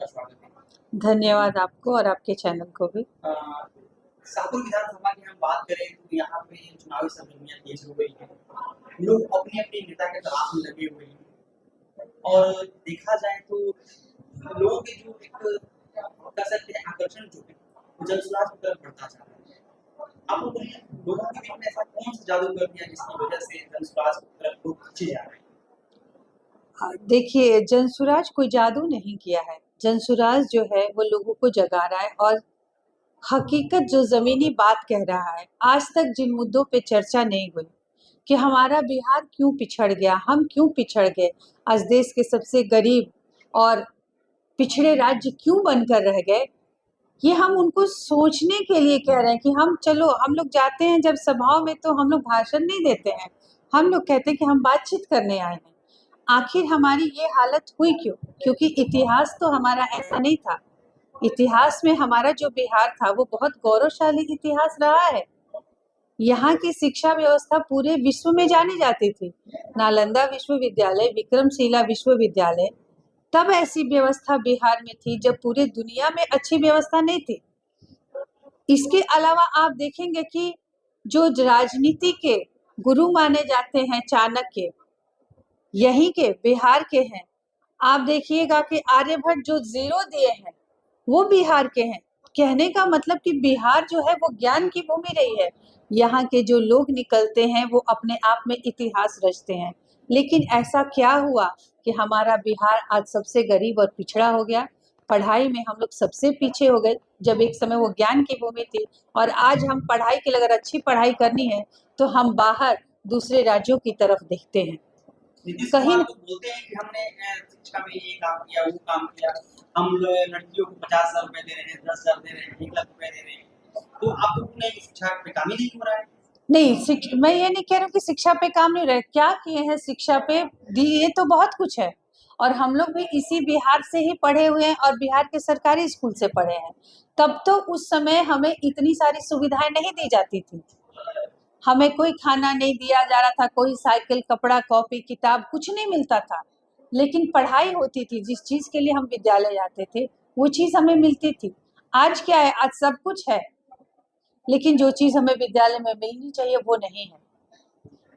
स्वागत है। धन्यवाद आपको और आपके चैनल को भी। शाहपुर विधानसभा की हम बात करें तो यहाँ पे चुनावी सरगर्मियाँ तेज हो गई हैं। लोग अपने-अपने नेता के तलाश में लगे हुए हैं और देखा जाए तो लोगों के जो एक कह सकते हैं आकर्षण जो है वो जनसुराज की तरफ बढ़ता जा रहा है। आप लोग बोलिए लोगों के बीच में ऐसा कौन सा जादू कर दिया जिसकी वजह से जनसुराज की तरफ लोग खींचे जा रहे हैं? देखिए, जनसुराज कोई जादू नहीं किया है। जनसुराज जो है वो लोगों को जगा रहा है और हकीकत जो ज़मीनी बात कह रहा है। आज तक जिन मुद्दों पे चर्चा नहीं हुई कि हमारा बिहार क्यों पिछड़ गया, हम क्यों पिछड़ गए, आज देश के सबसे गरीब और पिछड़े राज्य क्यों बनकर रह गए, ये हम उनको सोचने के लिए कह रहे हैं कि हम लोग जाते हैं जब सभाओं में तो हम लोग भाषण नहीं देते हैं, हम लोग कहते हैं कि हम बातचीत करने आए हैं। आखिर हमारी ये हालत हुई क्यों? क्योंकि इतिहास तो हमारा ऐसा नहीं था। इतिहास में हमारा जो बिहार था वो बहुत गौरवशाली इतिहास रहा है। यहाँ की शिक्षा व्यवस्था पूरे विश्व में जानी जाती थी। नालंदा विश्वविद्यालय, विक्रमशिला विश्वविद्यालय, तब ऐसी व्यवस्था बिहार में थी जब पूरे दुनिया में अच्छी व्यवस्था नहीं थी। इसके अलावा आप देखेंगे कि जो राजनीति के गुरु माने जाते हैं चाणक्य, यहीं के बिहार के हैं। आप देखिएगा कि आर्यभट्ट जो ज़ीरो दिए हैं वो बिहार के हैं। कहने का मतलब कि बिहार जो है वो ज्ञान की भूमि रही है। यहाँ के जो लोग निकलते हैं वो अपने आप में इतिहास रचते हैं। लेकिन ऐसा क्या हुआ कि हमारा बिहार आज सबसे गरीब और पिछड़ा हो गया? पढ़ाई में हम लोग सबसे पीछे हो गए, जब एक समय वो ज्ञान की भूमि थी। और आज हम पढ़ाई के लिए, अगर अच्छी पढ़ाई करनी है तो हम बाहर दूसरे राज्यों की तरफ देखते हैं। नीतीश कहीं कुमार तो बोलते हैं कि हमने शिक्षा में ये काम किया, वो काम किया। हम लड़कियों को 50,000 रुपए दे रहे हैं, 10,000 दे रहे हैं, 1 लाख रुपए दे रहे हैं। तो आप लोगों ने शिक्षा पे काम ही नहीं हो रहा है। नहीं, मैं ये नहीं कह रही हूँ कि शिक्षा पे काम नहीं रहे। क्या किए हैं शिक्षा पे? दिए तो बहुत कुछ है और हम लोग भी इसी बिहार से ही पढ़े हुए हैं और बिहार के सरकारी स्कूल से पढ़े हैं। तब तो उस समय हमें इतनी सारी सुविधाएं नहीं दी जाती थी। हमें कोई खाना नहीं दिया जा रहा था, कोई साइकिल, कपड़ा, कॉपी, किताब कुछ नहीं मिलता था। लेकिन पढ़ाई होती थी, जिस चीज़ के लिए हम विद्यालय जाते थे, वो चीज़ हमें मिलती थी। आज क्या है? आज सब कुछ है, लेकिन जो चीज़ हमें विद्यालय में मिलनी चाहिए वो नहीं है।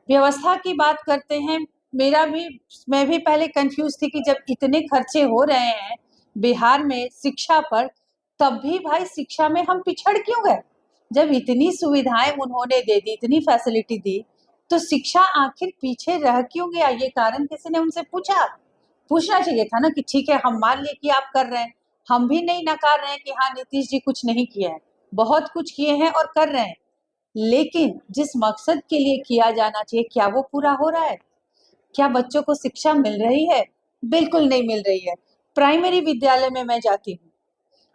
व्यवस्था की बात करते हैं, मैं भी पहले कन्फ्यूज़ थी कि जब इतने खर्चे हो रहे हैं बिहार में शिक्षा पर, तब भी भाई शिक्षा में हम पिछड़ क्यों गए? जब इतनी सुविधाएँ उन्होंने दे दी, इतनी फैसिलिटी दी, तो शिक्षा आखिर पीछे रह क्यों गया? ये कारण किसी ने उनसे पूछा? पूछना चाहिए था ना कि ठीक है, हम मान लिए कि आप कर रहे हैं, हम भी नहीं नकार रहे हैं कि हाँ, नीतीश जी कुछ नहीं किए हैं, बहुत कुछ किए हैं और कर रहे हैं। लेकिन जिस मकसद के लिए किया जाना चाहिए, क्या वो पूरा हो रहा है? क्या बच्चों को शिक्षा मिल रही है? बिल्कुल नहीं मिल रही है। प्राइमरी विद्यालय में मैं जाती हूँ,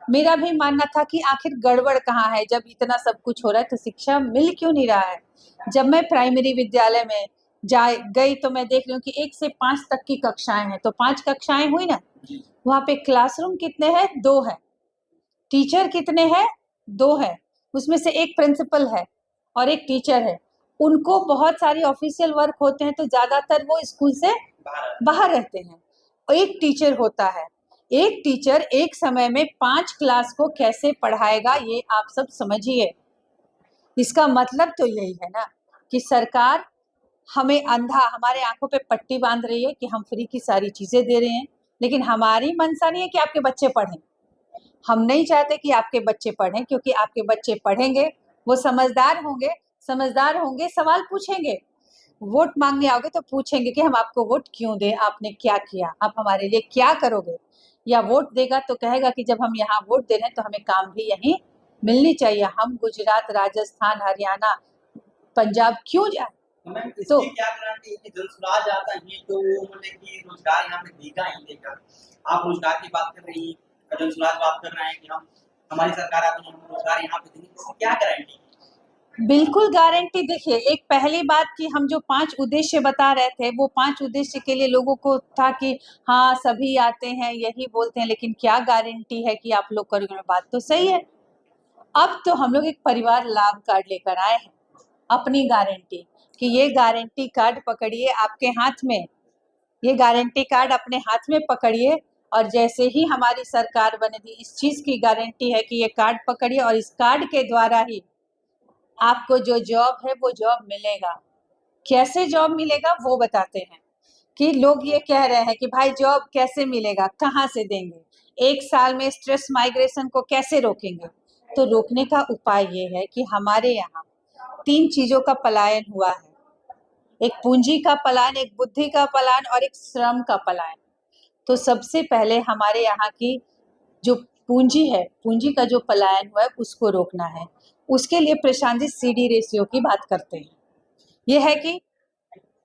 मेरा भी मानना था कि आखिर गड़बड़ कहाँ है? जब इतना सब कुछ हो रहा है तो शिक्षा मिल क्यों नहीं रहा है? जब मैं प्राइमरी विद्यालय में गई तो मैं देख रही हूँ कि 1 से 5 तक की कक्षाएँ हैं, तो 5 कक्षाएँ हुई ना? वहाँ पे क्लासरूम कितने हैं? 2 हैं। टीचर कितने हैं? 2 हैं। उसमें से 1 प्रिंसिपल है और 1 टीचर है। उनको बहुत सारी ऑफिशियल वर्क होते हैं तो ज़्यादातर वो स्कूल से बाहर रहते हैं और 1 टीचर होता है। 1 टीचर एक समय में 5 क्लास को कैसे पढ़ाएगा, ये आप सब समझिए। इसका मतलब तो यही है ना कि सरकार हमें हमारे आँखों पे पट्टी बाँध रही है कि हम फ्री की सारी चीज़ें दे रहे हैं, लेकिन हमारी मंशा नहीं है कि आपके बच्चे पढ़ें। हम नहीं चाहते कि आपके बच्चे पढ़ें, क्योंकि आपके बच्चे पढ़ेंगे, वो समझदार होंगे, सवाल पूछेंगे। वोट माँगने आओगे तो पूछेंगे कि हम आपको वोट क्यों दें? आपने क्या किया? आप हमारे लिए क्या करोगे? या वोट देगा तो कहेगा कि जब हम यहाँ वोट दे रहे हैं तो हमें काम भी यहीं मिलनी चाहिए। हम गुजरात, राजस्थान, हरियाणा, पंजाब क्यों जाएँ? तो मैम तो इसकी क्या गारंटी है कि जनसुराज आता ही तो मतलब कि रोजगार यहाँ पे देगा ही देगा। आप रोजगार की बात कर रही हैं, जनसुराज बात कर रहे हैं कि हम हमारी सरकार आती है, हम रोजगार यहाँ पे देंगे। इसकी क्या गारंटी? बिल्कुल गारंटी। देखिए, एक पहली बात कि हम जो 5 उद्देश्य बता रहे थे, वो 5 उद्देश्य के लिए लोगों को था कि हाँ, सभी आते हैं, यही बोलते हैं, लेकिन क्या गारंटी है कि आप लोग करोगे? बात तो सही है। अब तो हम लोग एक परिवार लाभ कार्ड लेकर आए हैं, अपनी गारंटी, कि ये गारंटी कार्ड पकड़िए आपके हाथ में, ये गारंटी कार्ड अपने हाथ में पकड़िए और जैसे ही हमारी सरकार बनेगी इस चीज की गारंटी है कि ये कार्ड पकड़िए और इस कार्ड के द्वारा ही आपको जो जॉब है वो जॉब मिलेगा। कैसे जॉब मिलेगा वो बताते हैं कि लोग ये कह रहे हैं कि भाई जॉब कैसे मिलेगा, कहाँ से देंगे, एक साल में स्ट्रेस माइग्रेशन को कैसे रोकेंगे। तो रोकने का उपाय ये है कि हमारे यहाँ 3 चीजों का पलायन हुआ है, एक पूंजी का पलायन, एक बुद्धि का पलायन और एक श्रम का पलायन। तो सबसे पहले हमारे यहाँ की जो पूंजी है, पूंजी का जो पलायन हुआ है उसको रोकना है। उसके लिए प्रशांत जी CD रेशियो की बात करते हैं। ये है कि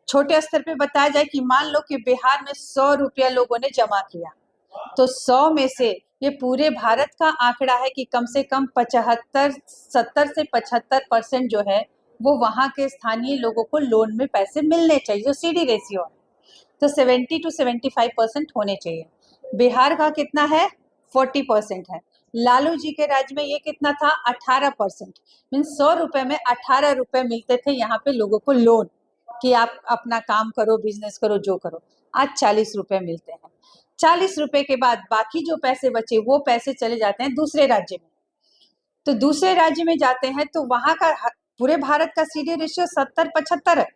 छोटे स्तर पे बताया जाए कि मान लो कि बिहार में 100 रुपया लोगों ने जमा किया, तो 100 में से ये पूरे भारत का आंकड़ा है कि कम से कम 70 से 75% जो है वो वहां के स्थानीय लोगों को लोन में पैसे मिलने चाहिए, जो CD रेशियो है। तो 70 to 75% होने चाहिए। बिहार का कितना है? 40% है। लालू जी के राज्य में ये कितना था? 18%। मीन 100 रुपए में 18 रुपए मिलते थे यहाँ पे लोगों को लोन, कि आप अपना काम करो, बिजनेस करो, जो करो। आज 40 रुपए मिलते हैं। 40 रुपए के बाद बाकी जो पैसे बचे वो पैसे चले जाते हैं दूसरे राज्य में। तो दूसरे राज्य में जाते हैं तो वहां का पूरे भारत का CD रेशियो 70-75 है,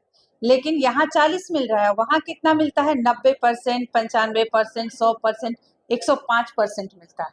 लेकिन यहाँ 40 मिल रहा है, वहां कितना मिलता है? 90%, 95%, 100%, 105% मिलता है,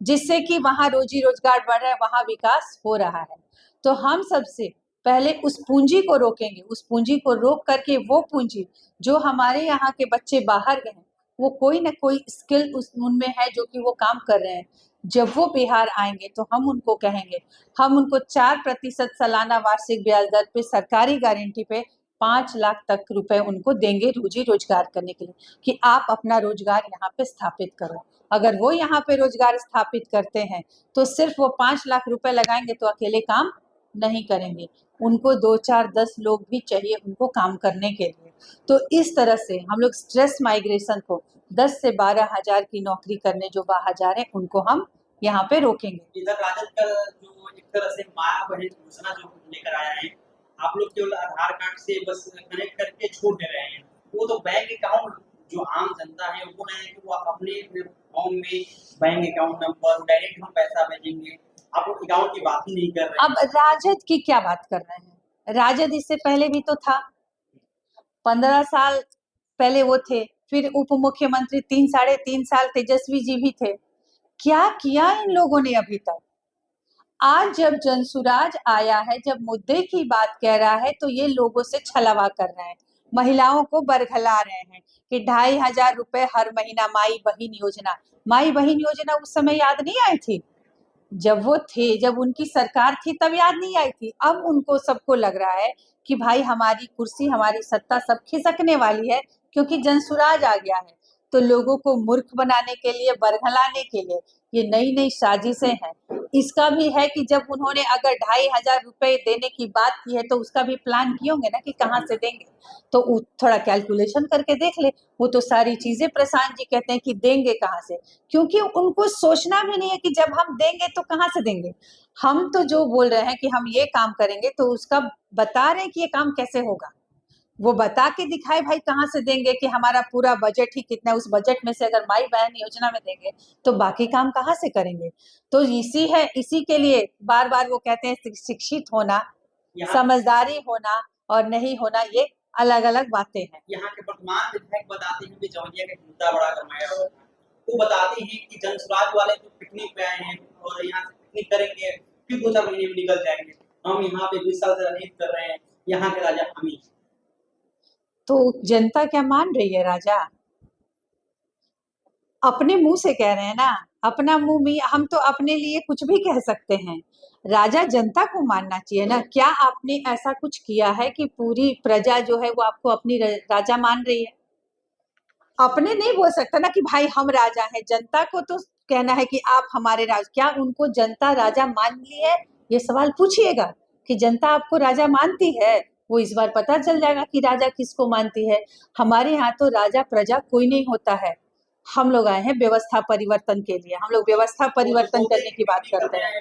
जिससे कि वहां रोजी रोजगार बढ़ रहा है, वहां विकास हो रहा है। तो हम सबसे पहले उस पूंजी को रोकेंगे, उस पूंजी को रोक करके वो पूंजी जो हमारे यहाँ के बच्चे बाहर गए हैं, वो कोई ना कोई स्किल उनमें है जो कि वो काम कर रहे हैं, जब वो बिहार आएंगे तो हम उनको कहेंगे, हम उनको 4% सालाना वार्षिक ब्याज दर पे सरकारी गारंटी पे 5 लाख तक रुपए उनको देंगे रोजी रोजगार करने के लिए, कि आप अपना रोजगार यहाँ पे स्थापित करो। अगर वो यहाँ पे रोजगार स्थापित करते हैं तो सिर्फ वो 5 लाख रुपए लगाएंगे तो अकेले काम नहीं करेंगे, उनको 2, 4, 10 लोग भी चाहिए उनको काम करने के लिए। तो इस तरह से हम लोग स्ट्रेस माइग्रेशन को 10 से 12 हजार की नौकरी करने जो बाहर जा रहे हैं उनको हम यहाँ पे रोकेंगे। इधर राजद का जो एक तरह से माया बहन घोषणा जो लेकर आया है, आप लोग केवल आधार कार्ड से बस कनेक्ट करके छोड़ दे रहे हैं। वो तो बैंक अकाउंट जो आम जनता है वो नहीं है कि वो अपने फॉर्म में बैंक अकाउंट नंबर डायरेक्ट हम पैसा भेजेंगे, आप लोग अकाउंट की बात ही नहीं कर रहे अब राजद की क्या बात कर रहे हैं? राजद इससे पहले भी तो था, 15 साल पहले वो थे, फिर उप मुख्यमंत्री 3 साढ़े 3 साल तेजस्वी जी भी थे। क्या किया इन लोगों ने अभी तक? आज जब जनसुराज आया है, जब मुद्दे की बात कह रहा है तो ये लोगों से छलावा कर रहे हैं, महिलाओं को बरगला रहे हैं कि 2,500 रुपए हर महीना माई बहन योजना। माई बहन योजना उस समय याद नहीं आई थी? जब वो थे, जब उनकी सरकार थी तब याद नहीं आई थी। अब उनको सबको लग रहा है कि भाई हमारी कुर्सी, हमारी सत्ता सब खिसकने वाली है, क्योंकि जनसुराज आ गया है। तो लोगों को मूर्ख बनाने के लिए, बरगलाने के लिए ये नई नई साजिशें हैं। इसका भी है कि जब उन्होंने अगर 2,500 रुपए देने की बात की है तो उसका भी प्लान किए होंगे ना कि कहाँ से देंगे, तो थोड़ा कैलकुलेशन करके देख ले। वो तो सारी चीजें प्रशांत जी कहते हैं कि देंगे कहाँ से, क्योंकि उनको सोचना भी नहीं है कि जब हम देंगे तो कहाँ से देंगे। हम तो जो बोल रहे हैं कि हम ये काम करेंगे तो उसका बता रहे हैं कि ये काम कैसे होगा, वो बता के दिखाए भाई कहाँ से देंगे, कि हमारा पूरा बजट ही कितना है, उस बजट में से अगर माई बहन योजना में देंगे तो बाकी काम कहाँ से करेंगे। तो इसी के लिए बार बार वो कहते हैं शिक्षित होना, समझदारी होना और नहीं होना, ये अलग अलग बातें हैं। यहाँ के वर्तमान विधायक बताते हैं कि जौनिया का मुद्दा बड़ा गरमाया हुआ है। वो बताते हैं कि जनसुराज वाले जो पिकनिक पे आए हैं और यहाँ से पिकनिक करेंगे फिर 2-4 महीने में निकल जाएंगे, हम यहाँ पे 20 साल से राजनीति कर रहे हैं, यहाँ के राजा हम ही। तो जनता क्या मान रही है? राजा अपने मुंह से कह रहे हैं ना, अपना मुंह में हम तो अपने लिए कुछ भी कह सकते हैं, राजा जनता को मानना चाहिए ना। क्या आपने ऐसा कुछ किया है कि पूरी प्रजा जो है वो आपको अपनी राजा मान रही है? अपने नहीं बोल सकता ना कि भाई हम राजा हैं, जनता को तो कहना है कि आप हमारे राजा। क्या उनको जनता राजा मान ली है? ये सवाल पूछिएगा कि जनता आपको राजा मानती है। वो इस बार पता चल जाएगा कि राजा किसको मानती है। हमारे यहाँ तो राजा प्रजा कोई नहीं होता है, हम लोग आए हैं व्यवस्था परिवर्तन के लिए, हम लोग व्यवस्था परिवर्तन करने की बात करते हैं।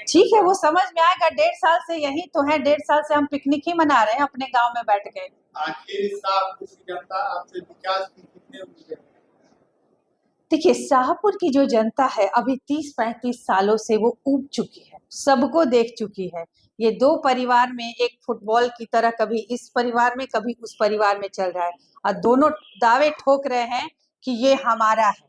ठीक है, वो समझ में आएगा, 1.5 साल से यही तो है, 1.5 साल से हम पिकनिक ही मना रहे हैं अपने गांव में बैठ के। आखिर जनता आपसे विकास की कितने उम्मीदें? देखिए, शाहपुर की जो जनता है अभी 30-35 सालों से वो ऊब चुकी है, सबको देख चुकी है। ये दो परिवार में एक फुटबॉल की तरह कभी इस परिवार में कभी उस परिवार में चल रहा है और दोनों दावे ठोक रहे हैं कि ये हमारा है।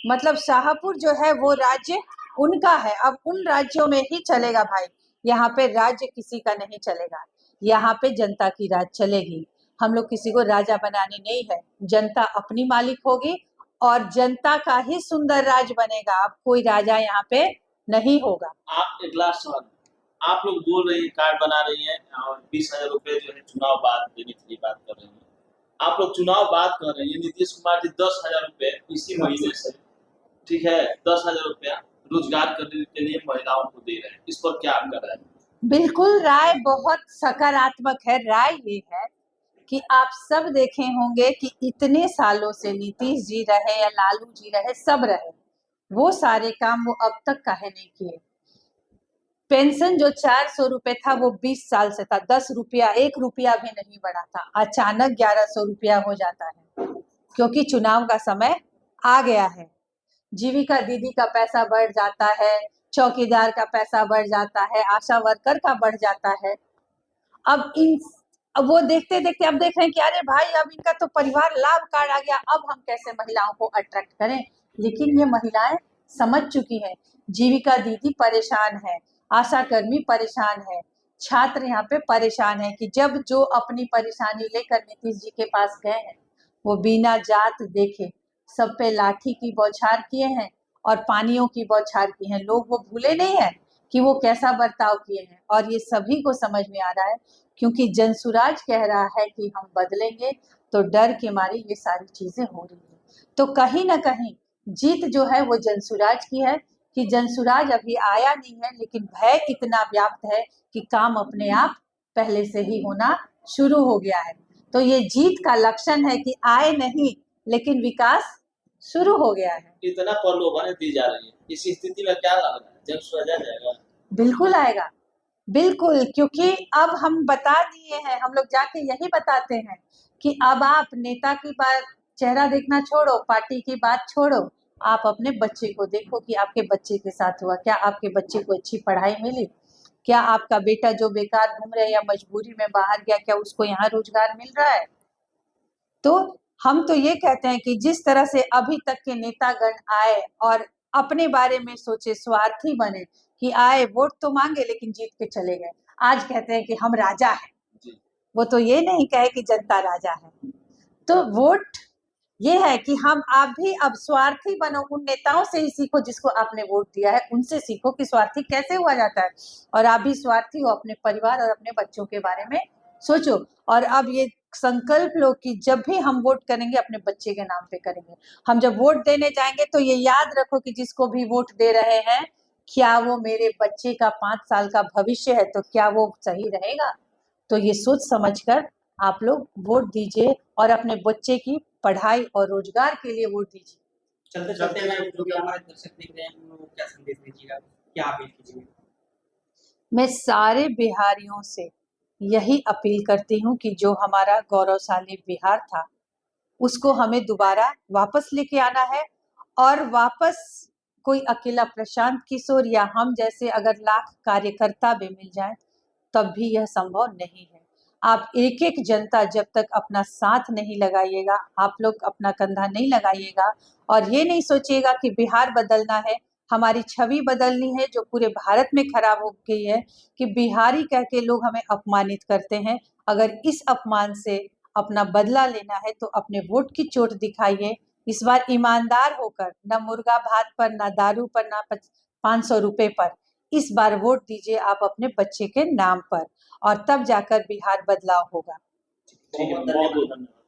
मतलब शाहपुर जो है वो राज्य उनका है, अब उन राज्यों में ही चलेगा भाई। यहाँ पे राज्य किसी का नहीं चलेगा, यहाँ पे जनता की राज चलेगी। हम लोग किसी को राजा बनाने नहीं है, जनता अपनी मालिक होगी और जनता का ही सुंदर राज बनेगा। अब कोई राजा यहाँ पे नहीं होगा। आप एक लास्ट सवाल, आप लोग बोल रही हैं कार्ड बना रही हैं और 20,000 रुपए जो है चुनाव बाद देने की बात कर रही हैं। आप लोग चुनाव बाद कर रही हैं, नीतीश कुमार जी 10,000 रुपए इसी महीने से, ठीक है, 10,000 रुपया रोजगार करने के लिए महिलाओं को दे रहे हैं, इस पर क्या आपका राय है? बिल्कुल, राय बहुत सकारात्मक है। राय ये है कि आप सब देखे होंगे कि इतने सालों से नीतीश जी रहे या लालू जी रहे, सब रहे, वो सारे काम वो अब तक काहे नहीं किए। पेंशन जो 400 रुपए था वो 20 साल से था, 10 रुपया 1 रुपया भी नहीं बढ़ा था, अचानक 1100 रुपया हो जाता है क्योंकि चुनाव का समय आ गया है। जीविका दीदी का पैसा बढ़ जाता है, चौकीदार का पैसा बढ़ जाता है, आशा वर्कर का बढ़ जाता है। अब वो देखते देखते अब देख रहे हैं कि अरे भाई अब इनका तो परिवार लाभ कार्ड आ गया, अब हम कैसे महिलाओं को अट्रैक्ट करें। लेकिन ये महिलाएं समझ चुकी हैं, जीविका दीदी परेशान है, आशा कर्मी परेशान है, छात्र यहाँ पे परेशान है कि जब जो अपनी परेशानी लेकर नीतीश जी के पास गए हैं वो बिना जात देखे सब पे लाठी की बौछार किए हैं और पानियों की बौछार की है। लोग वो भूले नहीं है कि वो कैसा बर्ताव किए हैं और ये सभी को समझ में आ रहा है क्योंकि जनसुराज कह रहा है कि हम बदलेंगे, तो डर के मारे ये सारी चीजें हो रही है। तो कहीं ना कहीं जीत जो है वो जनसुराज की है कि जनसुराज अभी आया नहीं है, लेकिन भय इतना व्याप्त है कि काम अपने आप पहले से ही होना शुरू हो गया है। तो ये जीत का लक्षण है कि आए नहीं लेकिन विकास शुरू हो गया है। इतना प्रलोभन दी जा रही है, इस स्थिति में क्या लग रहा है, जब सुलझा जाएगा? बिल्कुल आएगा, बिल्कुल, क्योंकि अब हम बता दिए हैं, हम लोग जाके यही बताते हैं कि अब आप नेता की बात चेहरा देखना छोड़ो, पार्टी की बात छोड़ो, आप अपने बच्चे को देखो कि आपके बच्चे के साथ हुआ क्या, आपके बच्चे को अच्छी पढ़ाई मिली क्या, आपका बेटा जो बेकार घूम रहा है या मजबूरी में बाहर गया क्या उसको यहाँ रोजगार मिल रहा है। तो हम तो ये कहते हैं कि जिस तरह से अभी तक के नेतागण आए और अपने बारे में सोचे, स्वार्थी बने कि आए वोट तो मांगे लेकिन जीत के चले गए, आज कहते हैं कि हम राजा हैं। वो तो ये नहीं कहे कि जनता राजा है। तो वोट ये है कि आप भी अब स्वार्थी बनो, उन नेताओं से ही सीखो जिसको आपने वोट दिया है, उनसे सीखो कि स्वार्थी कैसे हुआ जाता है और आप भी स्वार्थी हो, अपने परिवार और अपने बच्चों के बारे में सोचो। और अब ये संकल्प लो कि जब भी हम वोट करेंगे अपने बच्चे के नाम पे करेंगे। हम जब वोट देने जाएंगे तो ये याद रखो कि जिसको भी वोट दे रहे हैं क्या वो मेरे बच्चे का 5 साल का भविष्य है, तो क्या वो सही रहेगा। तो ये सोच समझकर आप लोग वोट दीजिए और अपने बच्चे की पढ़ाई और रोजगार के लिए वोट दीजिए। चलते चलते मैं जो भी हमारे दर्शक देख रहे हैं उनको क्या संदेश दीजिएगा, क्या अपील कीजिएगा? मैं सारे बिहारियों से यही अपील करती हूँ कि जो हमारा गौरवशाली बिहार था उसको हमें दोबारा वापस लेके आना है और वापस कोई अकेला प्रशांत किशोर या हम जैसे अगर लाख कार्यकर्ता भी मिल जाए तब भी यह संभव नहीं है। आप एक एक जनता जब तक अपना साथ नहीं लगाइएगा, आप लोग अपना कंधा नहीं लगाइएगा और ये नहीं सोचिएगा कि बिहार बदलना है, हमारी छवि बदलनी है जो पूरे भारत में खराब हो गई है कि बिहारी कह के लोग हमें अपमानित करते हैं। अगर इस अपमान से अपना बदला लेना है तो अपने वोट की चोट दिखाइए, इस बार ईमानदार होकर, न मुर्गा भात पर, न दारू पर, न 500 रुपए पर, इस बार वोट दीजिए आप अपने बच्चे के नाम पर और तब जाकर बिहार बदलाव होगा। ठीक है, बहुत बहुत धन्यवाद।